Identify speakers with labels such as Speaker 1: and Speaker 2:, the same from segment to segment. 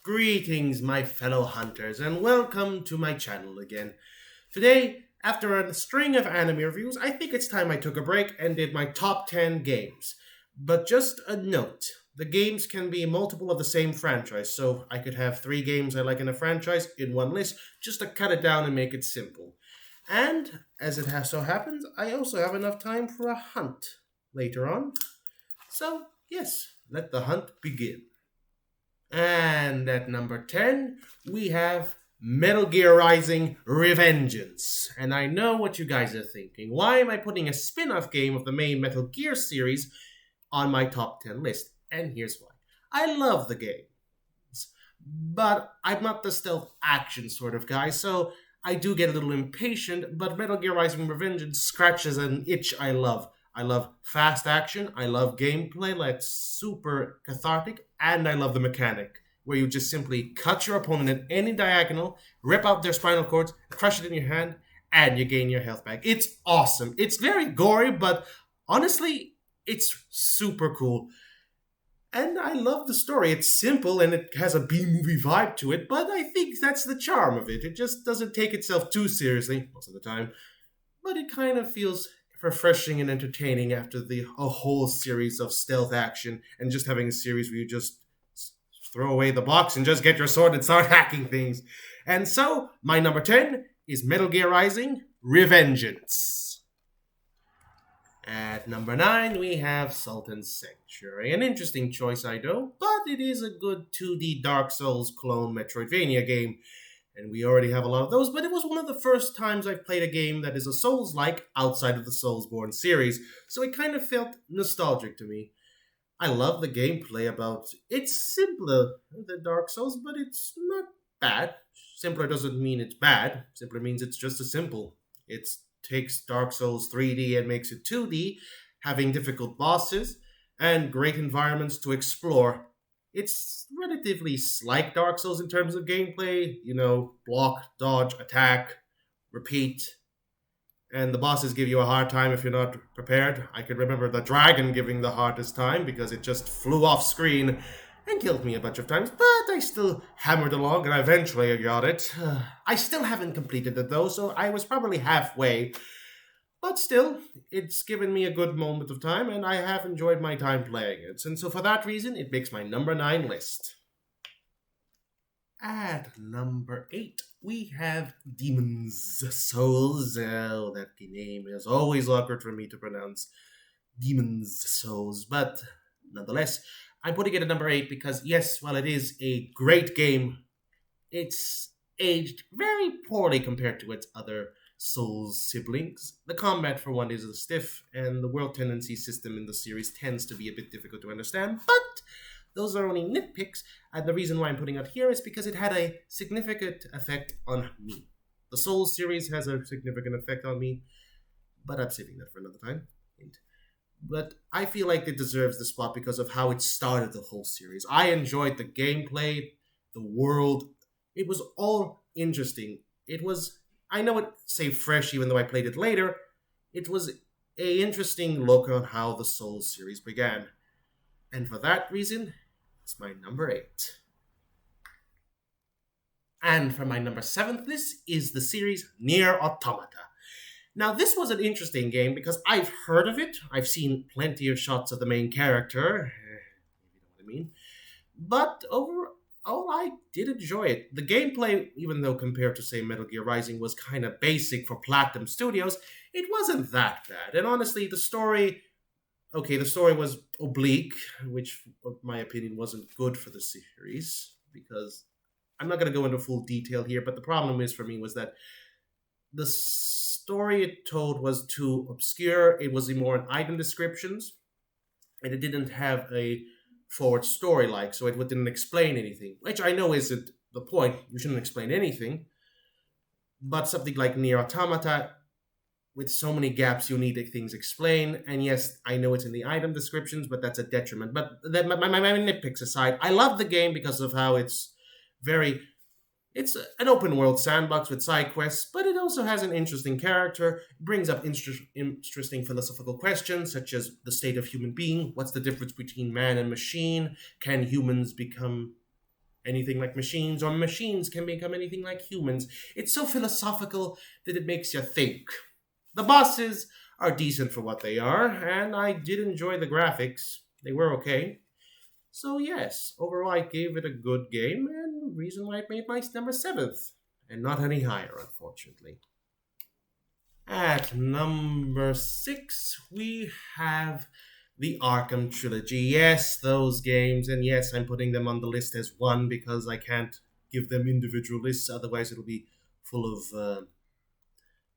Speaker 1: Greetings, my fellow hunters, and welcome to my channel again. Today, after a string of anime reviews, I think it's time I took a break and did my top 10 games. But just a note, the games can be multiple of the same franchise, so I could have 3 games I like in a franchise in one list, just to cut it down and make it simple. And, as it has so happens, I also have enough time for a hunt later on. So, yes, let the hunt begin. And at number 10, we have Metal Gear Rising Revengeance. And I know what you guys are thinking. Why am I putting a spin off game of the main Metal Gear series on my top 10 list? And here's why. I love the games, but I'm not the stealth action sort of guy, so I do get a little impatient, but Metal Gear Rising Revengeance scratches an itch I love. I love fast action, I love gameplay that's super cathartic, and I love the mechanic where you just simply cut your opponent at any diagonal, rip out their spinal cords, crush it in your hand, and you gain your health back. It's awesome. It's very gory, but honestly, it's super cool. And I love the story. It's simple and it has a B movie vibe to it, but I think that's the charm of it. It just doesn't take itself too seriously most of the time, but it kind of feels refreshing and entertaining after a whole series of stealth action and just having a series where you just throw away the box and just get your sword and start hacking things. And so, my number 10 is Metal Gear Rising Revengeance. At number 9, we have Sultan's Sanctuary. An interesting choice, I know, but it is a good 2D Dark Souls clone Metroidvania game. And we already have a lot of those, but it was one of the first times I've played a game that is a Souls-like outside of the Soulsborne series, so it kind of felt nostalgic to me. I love the gameplay about it's simpler than Dark Souls, but it's not bad. Simpler doesn't mean it's bad, simpler means it's just as simple. It takes Dark Souls 3D and makes it 2D, having difficult bosses and great environments to explore. It's relatively like Dark Souls in terms of gameplay, block, dodge, attack, repeat, and the bosses give you a hard time if you're not prepared. I can remember the dragon giving the hardest time because it just flew off screen and killed me a bunch of times, but I still hammered along and eventually I got it. I still haven't completed it though, so I was probably halfway. But still, it's given me a good moment of time, and I have enjoyed my time playing it. And so for that reason, it makes my number 9 list. At number 8, we have Demon's Souls. Oh, that name is always awkward for me to pronounce. Demon's Souls. But nonetheless, I'm putting it at number 8 because, yes, while it is a great game, it's aged very poorly compared to its other Souls siblings. The combat, for one, is stiff, and the world tendency system in the series tends to be a bit difficult to understand, but those are only nitpicks, and the reason why I'm putting it here is because it had a significant effect on me. The Souls series has a significant effect on me, but I'm saving that for another time. But I feel like it deserves the spot because of how it started the whole series. I enjoyed the gameplay, the world. It was all interesting. I know it say fresh even though I played it later. It was a interesting look on how the Souls series began. And for that reason, it's my number 8. And for my number 7th list is the series NieRAutomata. Now, this was an interesting game because I've heard of it. I've seen plenty of shots of the main character. If you know what I mean. But overall, I did enjoy it. The gameplay, even though compared to, say, Metal Gear Rising, was kind of basic for Platinum Studios, it wasn't that bad. And honestly, the story was oblique, which, in my opinion, wasn't good for the series, because I'm not going to go into full detail here, but the problem is for me was that the story it told was too obscure. It was more in item descriptions, and it didn't have a forward story so it didn't explain anything, which I know isn't the point. You shouldn't explain anything. But something like NieRAutomata, with so many gaps, you need things explained. And yes, I know it's in the item descriptions, but that's a detriment. But my nitpicks aside, I love the game because of how it's an open world sandbox with side quests, but it also has an interesting character. It brings up interesting philosophical questions, such as the state of human being. What's the difference between man and machine? Can humans become anything like machines, or machines can become anything like humans. It's so philosophical that it makes you think. The bosses are decent for what they are, and I did enjoy the graphics. They were okay. So yes, overall I gave it a good game, and the reason why it made my number seventh, and not any higher, unfortunately. At number six, we have the Arkham trilogy. Yes, those games, and yes, I'm putting them on the list as one because I can't give them individual lists, otherwise it'll be full of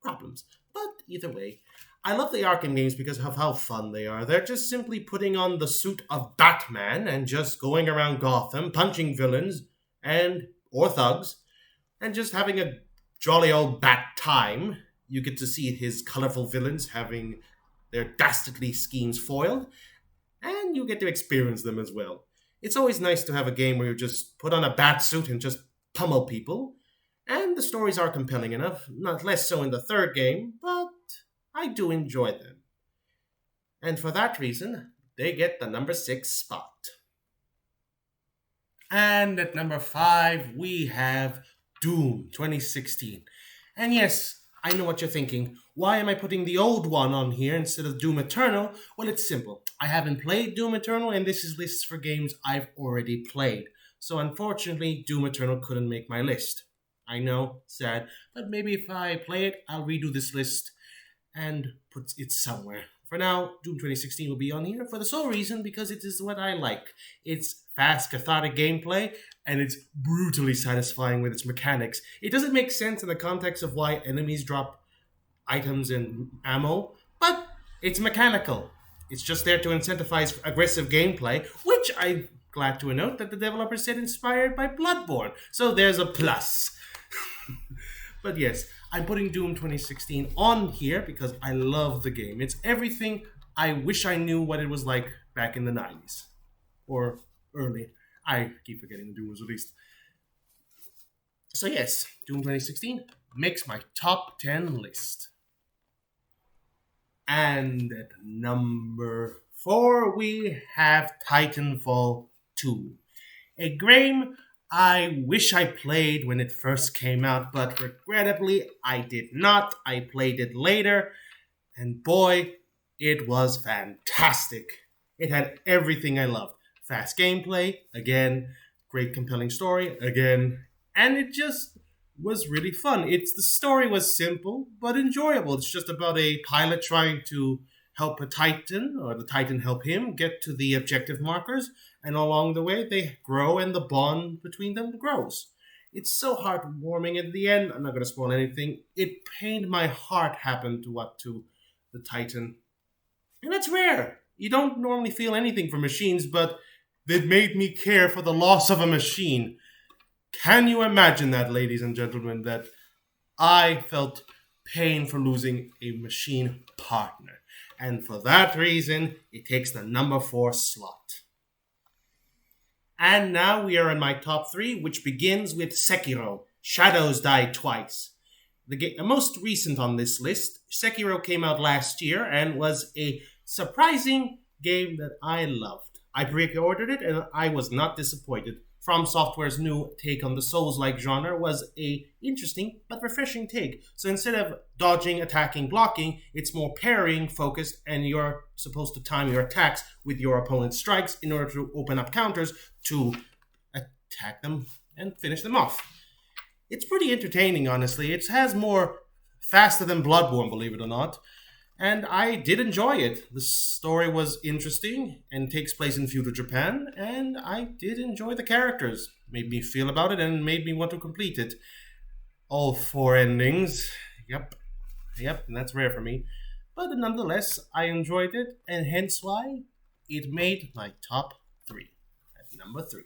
Speaker 1: problems. But either way, I love the Arkham games because of how fun they are. They're just simply putting on the suit of Batman and just going around Gotham, punching villains and or thugs, and just having a jolly old bat time. You get to see his colorful villains having their dastardly schemes foiled, and you get to experience them as well. It's always nice to have a game where you just put on a bat suit and just pummel people, and the stories are compelling enough, not less so in the third game, but I do enjoy them. And for that reason, they get the number six spot. And at number five, we have Doom 2016. And yes, I know what you're thinking. Why am I putting the old one on here instead of Doom Eternal? Well, it's simple. I haven't played Doom Eternal, and this is lists for games I've already played. So unfortunately, Doom Eternal couldn't make my list. I know, sad, but maybe if I play it, I'll redo this list and put it somewhere. For now, Doom 2016 will be on here for the sole reason because it is what I like. It's fast, cathartic gameplay, and it's brutally satisfying with its mechanics. It doesn't make sense in the context of why enemies drop items and ammo, but it's mechanical. It's just there to incentivize aggressive gameplay, which I'm glad to note that the developer said inspired by Bloodborne. So there's a plus. But yes, I'm putting Doom 2016 on here because I love the game. It's everything I wish I knew what it was like back in the 90s. Or early. I keep forgetting when Doom was released. So yes, Doom 2016 makes my top 10 list. And at number 4, we have Titanfall 2. A game I wish I played when it first came out, but regrettably I did not. I played it later, and boy, it was fantastic. It had everything I loved. Fast gameplay, again, great compelling story, again, and it just was really fun. The story was simple but enjoyable. It's just about a pilot trying to help a Titan, or the Titan help him, get to the objective markers, and along the way they grow and the bond between them grows. It's so heartwarming at the end. I'm not going to spoil anything. It pained my heart happened to the Titan. And that's rare. You don't normally feel anything for machines, but it made me care for the loss of a machine. Can you imagine that, ladies and gentlemen, that I felt pain for losing a machine partner? And for that reason, it takes the number 4 slot. And now we are in my top 3, which begins with Sekiro, Shadows Die Twice. The most recent on this list, Sekiro came out last year and was a surprising game that I loved. I pre-ordered it and I was not disappointed. From Software's new take on the Souls-like genre was a interesting but refreshing take. So instead of dodging, attacking, blocking, it's more parrying focused, and you're supposed to time your attacks with your opponent's strikes in order to open up counters to attack them and finish them off. It's pretty entertaining, honestly. It has more faster than Bloodborne, believe it or not. And I did enjoy it. The story was interesting and takes place in feudal Japan, and I did enjoy the characters. Made me feel about it and made me want to complete it. All 4 endings. Yep, and that's rare for me. But nonetheless, I enjoyed it, and hence why it made my top 3. At number 3.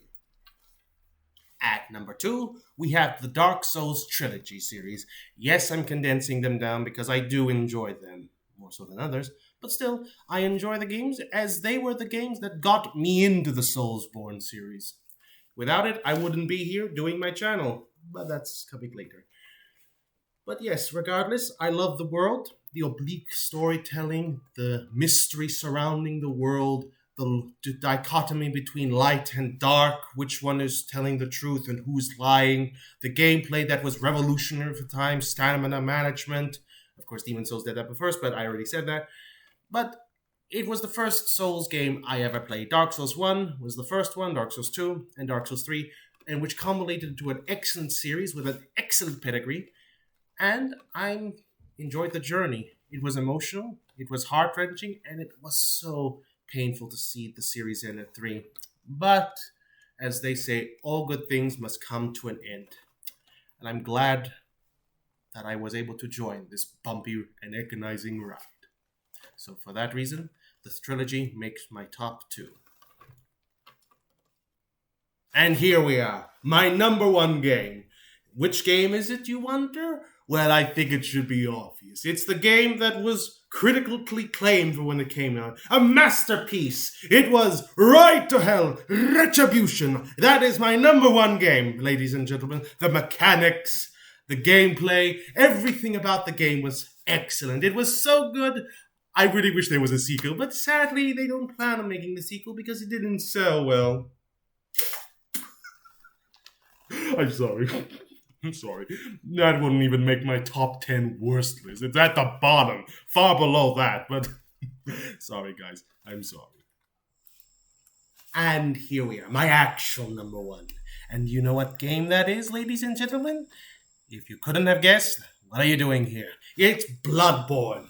Speaker 1: At number 2, we have the Dark Souls Trilogy series. Yes, I'm condensing them down because I do enjoy them. More so than others, but still, I enjoy the games as they were the games that got me into the Soulsborne series. Without it, I wouldn't be here doing my channel, but that's coming later. But yes, regardless, I love the world, the oblique storytelling, the mystery surrounding the world, the dichotomy between light and dark, which one is telling the truth and who's lying, the gameplay that was revolutionary for the time, stamina management. Of course, Demon Souls did that first, but I already said that. But it was the first Souls game I ever played. Dark Souls 1 was the first one, Dark Souls 2, and Dark Souls 3, and which culminated into an excellent series with an excellent pedigree. And I enjoyed the journey. It was emotional, it was heart-wrenching, and it was so painful to see the series end at 3. But, as they say, all good things must come to an end. And I'm glad that I was able to join this bumpy and agonizing ride. So for that reason, this trilogy makes my top 2. And here we are, my number 1 game. Which game is it, you wonder? Well, I think it should be obvious. It's the game that was critically acclaimed when it came out. A masterpiece. It was Right to Hell, Retribution. That is my number 1 game, ladies and gentlemen. The mechanics, the gameplay, everything about the game was excellent. It was so good, I really wish there was a sequel, but sadly, they don't plan on making the sequel because it didn't sell well. I'm sorry. I'm sorry. That wouldn't even make my top 10 worst list. It's at the bottom, far below that, but sorry, guys. I'm sorry. And here we are, my actual number 1. And you know what game that is, ladies and gentlemen? If you couldn't have guessed, what are you doing here? It's Bloodborne.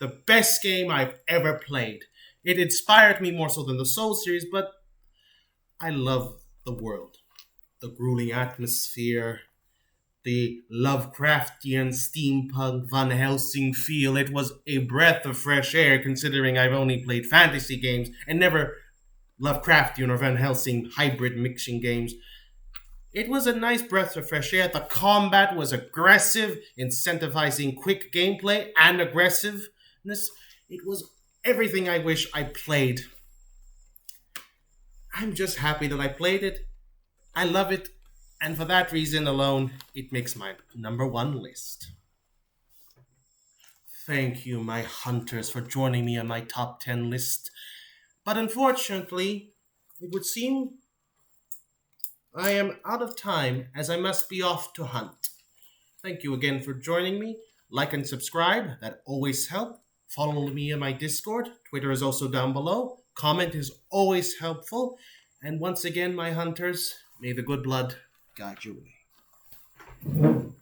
Speaker 1: The best game I've ever played. It inspired me more so than the Soul series, but I love the world. The grueling atmosphere, the Lovecraftian steampunk Van Helsing feel. It was a breath of fresh air considering I've only played fantasy games and never Lovecraftian or Van Helsing hybrid mixing games. It was a nice breath of fresh air. The combat was aggressive, incentivizing quick gameplay and aggressiveness. It was everything I wish I played. I'm just happy that I played it. I love it. And for that reason alone, it makes my number 1 list. Thank you, my hunters, for joining me on my top 10 list. But unfortunately, it would seem I am out of time as I must be off to hunt. Thank you again for joining me. Like and subscribe, that always helps. Follow me on my Discord. Twitter is also down below. Comment is always helpful. And once again, my hunters, may the good blood guide your way.